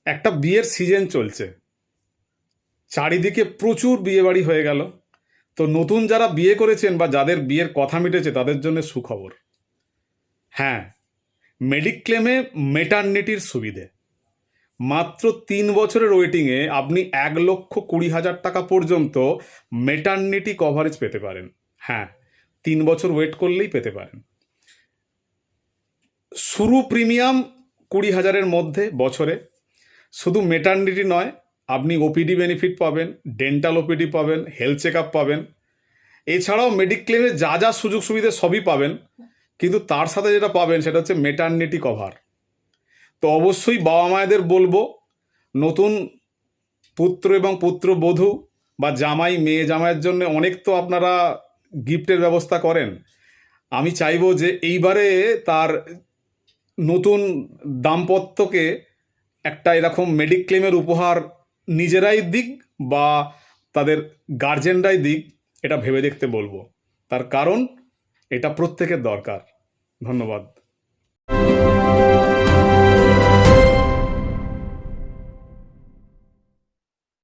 একটা বিয়ের সিজন চলছে, চারিদিকে প্রচুর বিয়েবাড়ি হয়ে গেল। তো নতুন যারা বিয়ে করেছেন বা যাদের বিয়ের কথা মিটেছে তাদের জন্য সুখবর। হ্যাঁ, মেডিক্লেমে মেটার্নিটির সুবিধে। মাত্র 3 বছরের ওয়েটিংয়ে আপনি 1,20,000 টাকা পর্যন্ত মেটার্নিটি কভারেজ পেতে পারেন। হ্যাঁ, 3 বছর ওয়েট করলেই পেতে পারেন। শুরু প্রিমিয়াম 20,000-এর মধ্যে বছরে। শুধু মেটার্নিটি নয়, আপনি ওপিডি বেনিফিট পাবেন, ডেন্টাল ওপিডি পাবেন, হেলথ চেক আপ পাবেন। এছাড়াও মেডিক্লেমে যা যা সুযোগ সুবিধা সবই পাবেন, কিন্তু তার সাথে যেটা পাবেন সেটা হচ্ছে মেটার্নিটি কভার। তো অবশ্যই বাবা মায়েদের বলবো, নতুন পুত্র এবং পুত্রবধূ বা জামাই মেয়ে জামাইয়ের জন্য অনেক তো আপনারা গিফটের ব্যবস্থা করেন। আমি চাইবো যে এইবারে তার নতুন দাম্পত্যকে একটা এরকম মেডিক্লেমের উপহার নিজেরাই দিক বা তাদের গার্জেনরাই দিক, এটা ভেবে দেখতে বলবো। তার কারণ এটা প্রত্যেকের দরকার। ধন্যবাদ।